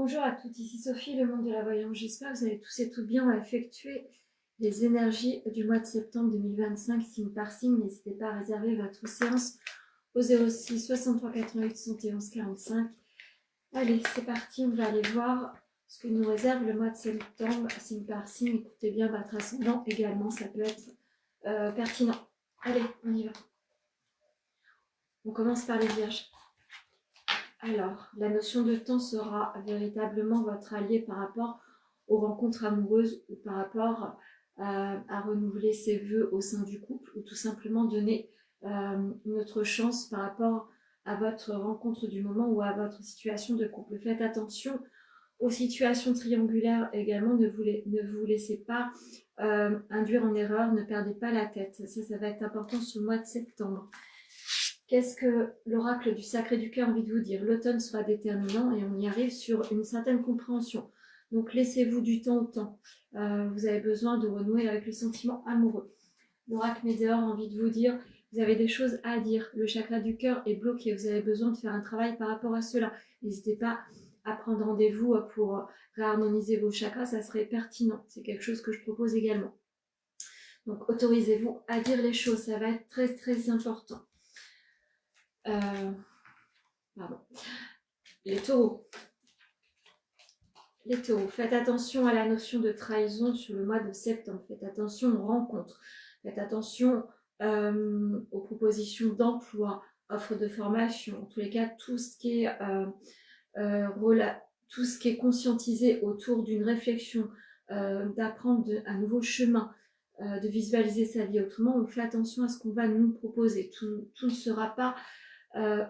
Bonjour à toutes, ici Sophie, le monde de la voyance. J'espère que vous allez tous et toutes bien effectuer les énergies du mois de septembre 2025, signe par signe. N'hésitez pas à réserver votre séance au 06 63 88 71 45. Allez, c'est parti, on va aller voir ce que nous réserve le mois de septembre, signe par signe. Écoutez bien votre ascendant également, ça peut être pertinent. Allez, on y va. On commence par les vierges. Alors, la notion de temps sera véritablement votre allié par rapport aux rencontres amoureuses ou par rapport à renouveler ses vœux au sein du couple ou tout simplement donner une autre chance par rapport à votre rencontre du moment ou à votre situation de couple. Faites attention aux situations triangulaires également, ne vous laissez pas induire en erreur, ne perdez pas la tête. Ça va être important ce mois de septembre. Qu'est-ce que l'oracle du Sacré du Cœur a envie de vous dire? L'automne sera déterminant et on y arrive sur une certaine compréhension. Donc laissez-vous du temps au temps. Vous avez besoin de renouer avec le sentiment amoureux. L'oracle Météor a envie de vous dire, vous avez des choses à dire. Le chakra du cœur est bloqué. Vous avez besoin de faire un travail par rapport à cela. N'hésitez pas à prendre rendez-vous pour réharmoniser vos chakras. Ça serait pertinent. C'est quelque chose que je propose également. Donc autorisez-vous à dire les choses. Ça va être très très important. Les taureaux. Les taureaux, faites attention à la notion de trahison sur le mois de septembre. Faites attention aux rencontres. Faites attention aux propositions d'emploi, offres de formation. En tous les cas, tout ce qui est conscientisé autour d'une réflexion, d'apprendre un nouveau chemin, de visualiser sa vie autrement. On fait attention à ce qu'on va nous proposer. Tout ne sera pas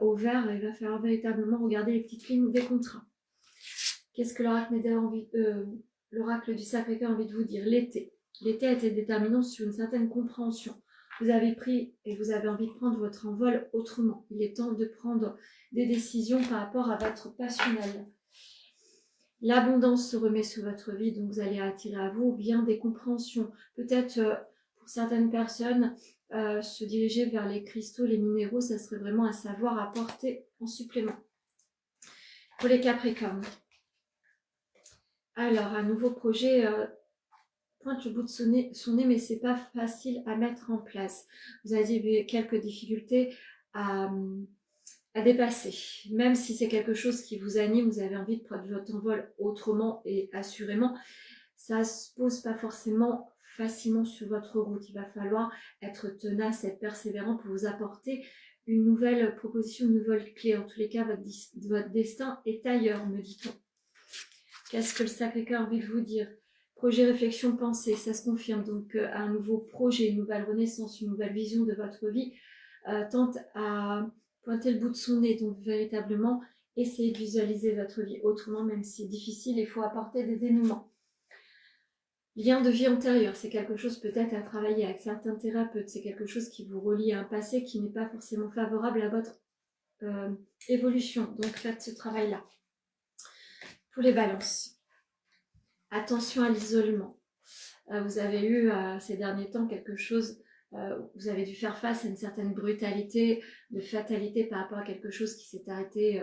au vert, il va falloir véritablement regarder les petites lignes des contrats. Qu'est-ce que l'oracle du Sacré-Cœur a envie de vous dire? L'été. L'été a été déterminant sur une certaine compréhension. Vous avez pris et vous avez envie de prendre votre envol autrement. Il est temps de prendre des décisions par rapport à votre passionnel. L'abondance se remet sur votre vie, donc vous allez attirer à vous bien des compréhensions. Peut-être pour certaines personnes, se diriger vers les cristaux, les minéraux, ça serait vraiment un savoir apporter en supplément. Pour les Capricornes. Alors, un nouveau projet pointe le bout de son nez, mais c'est pas facile à mettre en place. Vous avez quelques difficultés à dépasser. Même si c'est quelque chose qui vous anime, vous avez envie de prendre votre envol autrement et assurément, ça se pose pas forcément facilement sur votre route. Il va falloir être tenace, être persévérant pour vous apporter une nouvelle proposition, une nouvelle clé. En tous les cas, votre destin est ailleurs, me dit-on. Qu'est-ce que le Sacré-Cœur a envie de vous dire? Projet, réflexion, pensée, ça se confirme. Donc, un nouveau projet, une nouvelle renaissance, une nouvelle vision de votre vie tente à pointer le bout de son nez. Donc, véritablement, essayez de visualiser votre vie autrement, même si c'est difficile, il faut apporter des dénouements. Lien de vie antérieure, c'est quelque chose peut-être à travailler avec certains thérapeutes. C'est quelque chose qui vous relie à un passé qui n'est pas forcément favorable à votre évolution. Donc, faites ce travail-là. Pour les balances, attention à l'isolement. Vous avez eu ces derniers temps quelque chose, vous avez dû faire face à une certaine brutalité, de fatalité par rapport à quelque chose qui s'est arrêté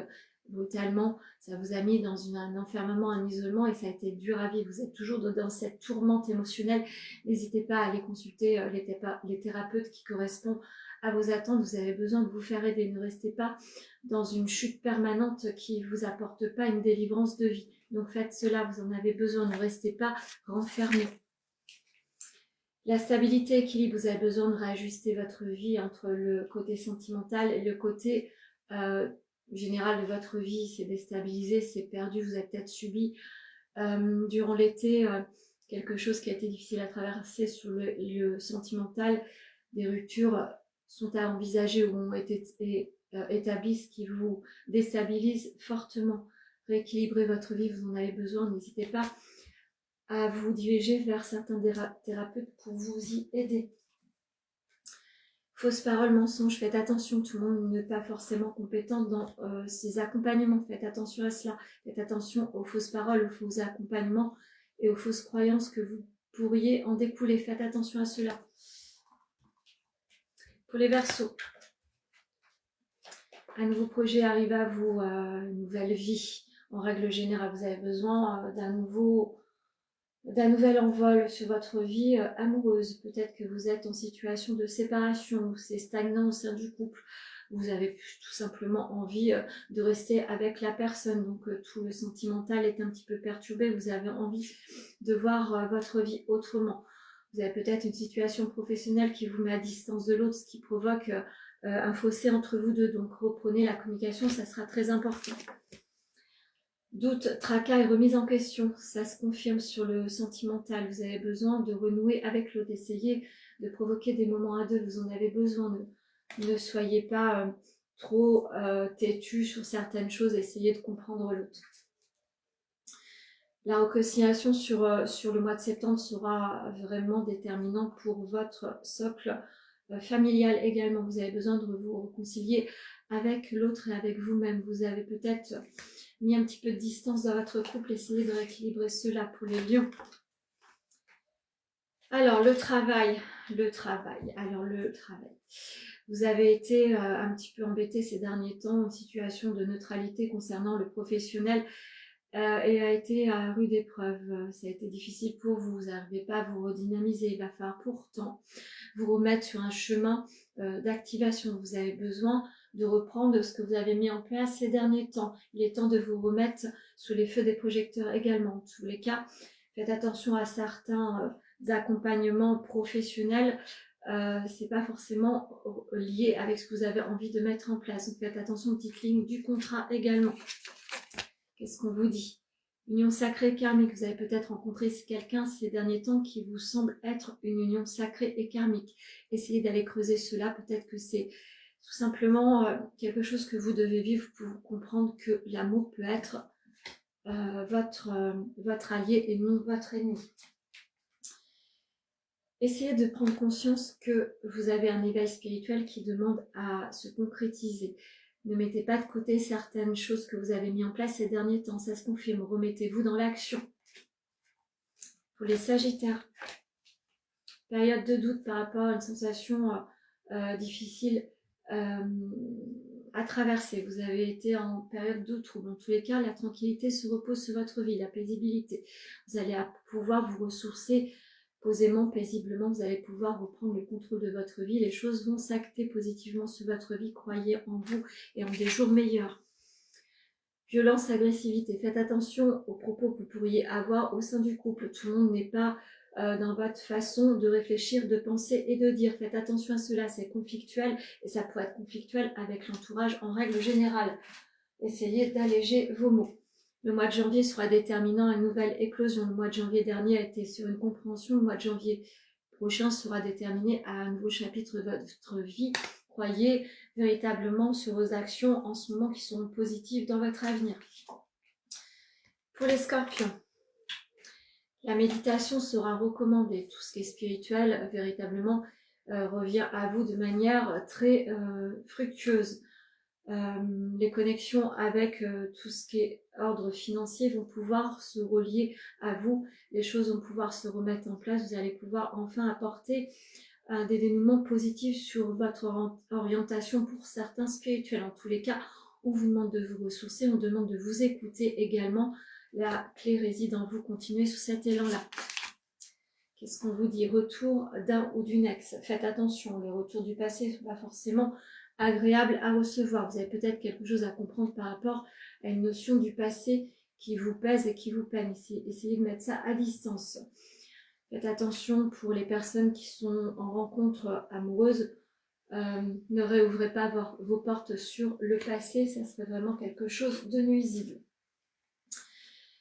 brutalement. Ça vous a mis dans un enfermement, un isolement et ça a été dur à vivre. Vous êtes toujours dans cette tourmente émotionnelle. N'hésitez pas à aller consulter les thérapeutes qui correspondent à vos attentes. Vous avez besoin de vous faire aider. Ne restez pas dans une chute permanente qui ne vous apporte pas une délivrance de vie. Donc faites cela, vous en avez besoin. Ne restez pas renfermés. La stabilité, équilibre, vous avez besoin de réajuster votre vie entre le côté sentimental et le côté général de votre vie. C'est déstabilisé, c'est perdu, vous avez peut-être subi durant l'été quelque chose qui a été difficile à traverser sur le sentimental. Des ruptures sont à envisager ou ont été établies, ce qui vous déstabilise fortement. Rééquilibrer votre vie, vous en avez besoin, n'hésitez pas à vous diriger vers certains thérapeutes pour vous y aider. Fausses paroles, mensonges, faites attention, tout le monde n'est pas forcément compétent dans ces accompagnements, faites attention à cela, faites attention aux fausses paroles, aux faux accompagnements et aux fausses croyances que vous pourriez en découler, faites attention à cela. Pour les Verseaux, un nouveau projet arrive à vous, une nouvelle vie. En règle générale, vous avez besoin d'un nouvel envol sur votre vie amoureuse. Peut-être que vous êtes en situation de séparation, ou c'est stagnant au sein du couple. Vous avez tout simplement envie de rester avec la personne, donc tout le sentimental est un petit peu perturbé, vous avez envie de voir votre vie autrement. Vous avez peut-être une situation professionnelle qui vous met à distance de l'autre, ce qui provoque un fossé entre vous deux, donc reprenez la communication, ça sera très important. Doute, tracas et remise en question, ça se confirme sur le sentimental. Vous avez besoin de renouer avec l'autre, d'essayer de provoquer des moments à deux. Vous en avez besoin. Ne soyez pas trop têtu sur certaines choses. Essayez de comprendre l'autre. La réconciliation sur le mois de septembre sera vraiment déterminante pour votre socle familial également. Vous avez besoin de vous réconcilier avec l'autre et avec vous-même. Vous avez peut-être mis un petit peu de distance dans votre couple, essayez de rééquilibrer cela pour les lions. Alors, le travail. Vous avez été un petit peu embêté ces derniers temps, une situation de neutralité concernant le professionnel et a été à rude épreuve. Ça a été difficile pour vous, vous n'arrivez pas à vous redynamiser. Il va falloir pourtant vous remettre sur un chemin d'activation. Vous avez besoin de reprendre ce que vous avez mis en place ces derniers temps. Il est temps de vous remettre sous les feux des projecteurs également. En tous les cas, faites attention à certains accompagnements professionnels. C'est pas forcément lié avec ce que vous avez envie de mettre en place. Donc faites attention aux petites lignes du contrat également. Qu'est-ce qu'on vous dit? Union sacrée karmique, vous avez peut-être rencontré quelqu'un ces derniers temps qui vous semble être une union sacrée et karmique. Essayez d'aller creuser cela, peut-être que c'est tout simplement quelque chose que vous devez vivre pour comprendre que l'amour peut être votre allié et non votre ennemi. Essayez de prendre conscience que vous avez un éveil spirituel qui demande à se concrétiser. Ne mettez pas de côté certaines choses que vous avez mis en place ces derniers temps, ça se confirme. Remettez-vous dans l'action. Pour les Sagittaires, période de doute par rapport à une sensation difficile à traverser. Vous avez été en période de trouble. En tous les cas, la tranquillité se repose sur votre vie, la paisibilité. Vous allez pouvoir vous ressourcer posément, paisiblement. Vous allez pouvoir reprendre le contrôle de votre vie. Les choses vont s'acter positivement sur votre vie. Croyez en vous et en des jours meilleurs. Violence, agressivité. Faites attention aux propos que vous pourriez avoir au sein du couple. Tout le monde n'est pas dans votre façon de réfléchir, de penser et de dire. Faites attention à cela, c'est conflictuel et ça peut être conflictuel avec l'entourage en règle générale. Essayez d'alléger vos mots. Le mois de janvier sera déterminant à une nouvelle éclosion. Le mois de janvier dernier a été sur une compréhension. Le mois de janvier prochain sera déterminé à un nouveau chapitre de votre vie. Croyez véritablement sur vos actions en ce moment qui seront positives dans votre avenir. Pour les scorpions, la méditation sera recommandée. Tout ce qui est spirituel, véritablement, revient à vous de manière très fructueuse. Les connexions avec tout ce qui est ordre financier vont pouvoir se relier à vous. Les choses vont pouvoir se remettre en place. Vous allez pouvoir enfin apporter des dénouements positifs sur votre orientation pour certains spirituels. En tous les cas, on vous demande de vous ressourcer, on demande de vous écouter également. La clé réside en vous. Continuez sous cet élan-là. Qu'est-ce qu'on vous dit? Retour d'un ou d'une ex. Faites attention, les retours du passé ne sont pas forcément agréables à recevoir. Vous avez peut-être quelque chose à comprendre par rapport à une notion du passé qui vous pèse et qui vous peine. Essayez de mettre ça à distance. Faites attention pour les personnes qui sont en rencontre amoureuse. Ne réouvrez pas vos portes sur le passé, ça serait vraiment quelque chose de nuisible.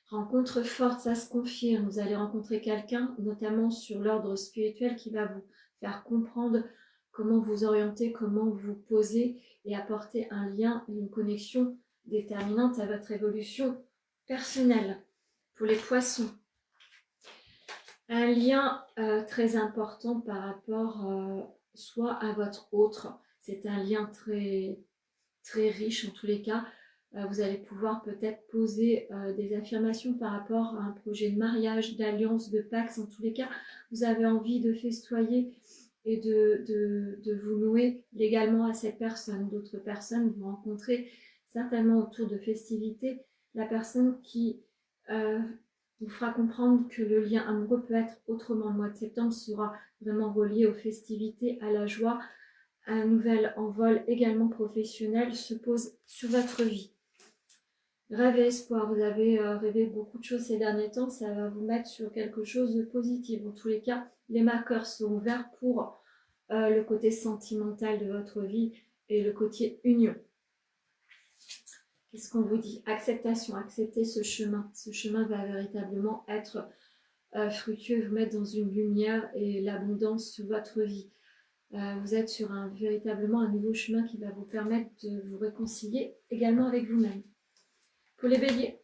Rencontre forte, ça se confirme. Vous allez rencontrer quelqu'un, notamment sur l'ordre spirituel, qui va vous faire comprendre comment vous orienter, comment vous poser et apporter un lien et une connexion déterminante à votre évolution personnelle. Pour les poissons, un lien très important par rapport soit à votre autre. C'est un lien très, très riche en tous les cas. Vous allez pouvoir peut-être poser des affirmations par rapport à un projet de mariage, d'alliance, de pax. En tous les cas, vous avez envie de festoyer et de vous nouer légalement à cette personne. D'autres personnes vous rencontrez certainement autour de festivités. la personne qui vous fera comprendre que le lien amoureux peut être autrement. Le mois de septembre sera vraiment relié aux festivités, à la joie. Un nouvel envol également professionnel se pose sur votre vie. Rêve et espoir, vous avez rêvé beaucoup de choses ces derniers temps, ça va vous mettre sur quelque chose de positif. En tous les cas, les marqueurs seront verts pour le côté sentimental de votre vie et le côté union. Qu'est-ce qu'on vous dit? Acceptation, acceptez ce chemin. Ce chemin va véritablement être fructueux, vous mettre dans une lumière et l'abondance sur votre vie. Vous êtes sur véritablement un nouveau chemin qui va vous permettre de vous réconcilier également avec vous-même. Pour les béliers,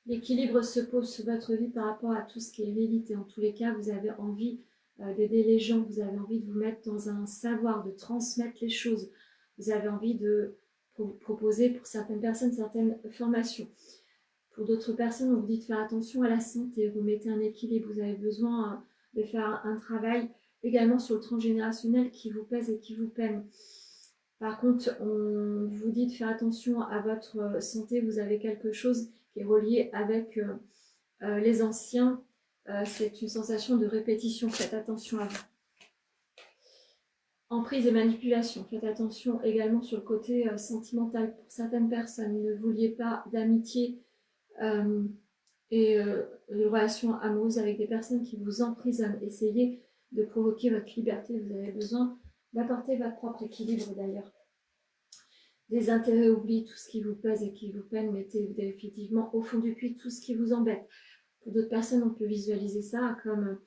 l'équilibre se pose sur votre vie par rapport à tout ce qui est vérité. En tous les cas, vous avez envie d'aider les gens, vous avez envie de vous mettre dans un savoir, de transmettre les choses. Vous avez envie de proposer pour certaines personnes certaines formations. Pour d'autres personnes, on vous dit de faire attention à la santé, vous mettez un équilibre, vous avez besoin de faire un travail également sur le transgénérationnel qui vous pèse et qui vous peine. Par contre, on vous dit de faire attention à votre santé, vous avez quelque chose qui est relié avec les anciens, c'est une sensation de répétition, faites attention à vous. Emprise et manipulation, faites attention également sur le côté sentimental. Pour certaines personnes, ne vouliez pas d'amitié et de relations amoureuses avec des personnes qui vous emprisonnent. Essayez de provoquer votre liberté, vous avez besoin d'apporter votre propre équilibre d'ailleurs. Des intérêts, oubliez tout ce qui vous pèse et qui vous peine, mettez définitivement au fond du puits tout ce qui vous embête. Pour d'autres personnes, on peut visualiser ça comme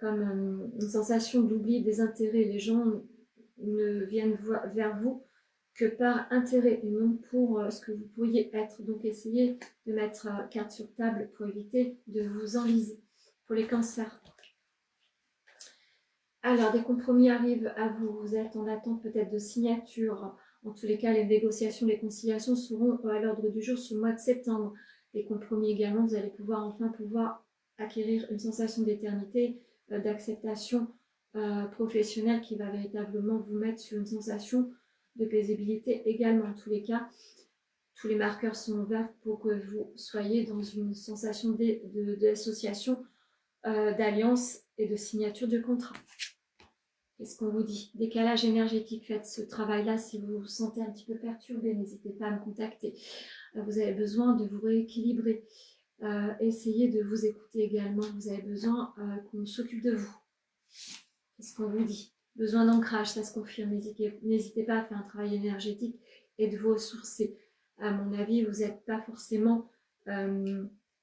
une sensation d'oubli des intérêts. Les gens ne viennent vers vous que par intérêt et non pour ce que vous pourriez être. Donc essayez de mettre carte sur table pour éviter de vous enliser. Pour les cancers. Alors, des compromis arrivent à vous. Vous êtes en attente peut-être de signature. En tous les cas, les négociations, les conciliations seront à l'ordre du jour ce mois de septembre. Les compromis également, vous allez enfin pouvoir acquérir une sensation d'éternité, d'acceptation professionnelle qui va véritablement vous mettre sur une sensation de paisibilité également. En tous les cas, tous les marqueurs sont verts pour que vous soyez dans une sensation d'association, d'alliance et de signature de contrat. Qu'est-ce qu'on vous dit? Décalage énergétique, faites ce travail-là. Si vous vous sentez un petit peu perturbé, n'hésitez pas à me contacter. Vous avez besoin de vous rééquilibrer. Essayez de vous écouter également. Vous avez besoin qu'on s'occupe de vous. Qu'est-ce qu'on vous dit? Besoin d'ancrage, ça se confirme. N'hésitez pas à faire un travail énergétique et de vous ressourcer. À mon avis, vous n'êtes pas forcément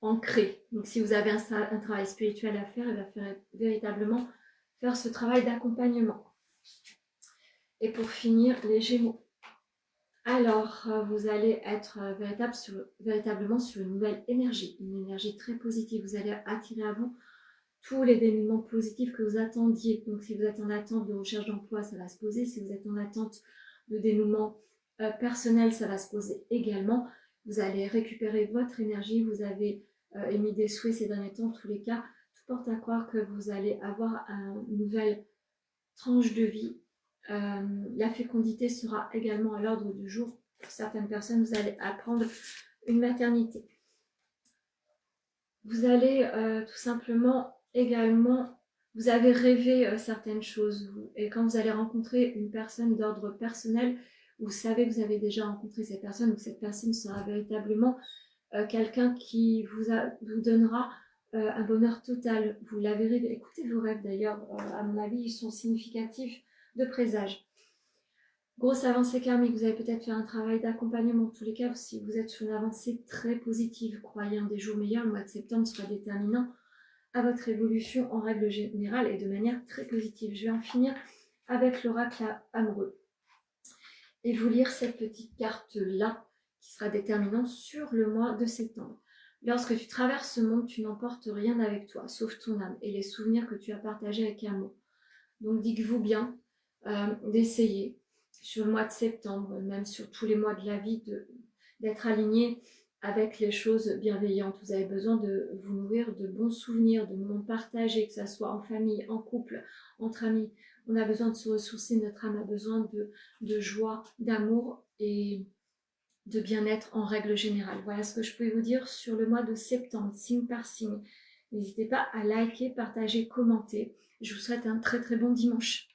ancré. Donc si vous avez un travail spirituel à faire, il va faire véritablement faire ce travail d'accompagnement. Et pour finir, les Gémeaux. Alors, vous allez être véritablement sur une nouvelle énergie, une énergie très positive. Vous allez attirer à vous tous les dénouements positifs que vous attendiez. Donc, si vous êtes en attente de recherche d'emploi, ça va se poser. Si vous êtes en attente de dénouement personnel, ça va se poser également. Vous allez récupérer votre énergie. Vous avez émis des souhaits ces derniers temps. En tous les cas, tout porte à croire que vous allez avoir une nouvelle tranche de vie. La fécondité sera également à l'ordre du jour. Pour certaines personnes, vous allez apprendre une maternité. Vous allez tout simplement également, vous avez rêvé certaines choses. Et quand vous allez rencontrer une personne d'ordre personnel, vous savez que vous avez déjà rencontré cette personne, donc cette personne sera véritablement quelqu'un qui vous donnera un bonheur total. Vous la verrez, écoutez vos rêves d'ailleurs, à mon avis, ils sont significatifs de présage. Grosse avancée karmique, vous allez peut-être faire un travail d'accompagnement. En tous les cas, si vous êtes sur une avancée très positive, croyez en des jours meilleurs, le mois de septembre sera déterminant à votre évolution en règle générale et de manière très positive. Je vais en finir avec l'oracle amoureux et vous lire cette petite carte-là qui sera déterminante sur le mois de septembre. Lorsque tu traverses ce monde, tu n'emportes rien avec toi, sauf ton âme et les souvenirs que tu as partagés avec amour. Donc dites-vous bien d'essayer sur le mois de septembre, même sur tous les mois de la vie, d'être aligné avec les choses bienveillantes. Vous avez besoin de vous nourrir de bons souvenirs, de moments partagés, que ce soit en famille, en couple, entre amis. On a besoin de se ressourcer, notre âme a besoin de joie, d'amour et de bien-être en règle générale. Voilà ce que je pouvais vous dire sur le mois de septembre, signe par signe. N'hésitez pas à liker, partager, commenter. Je vous souhaite un très très bon dimanche.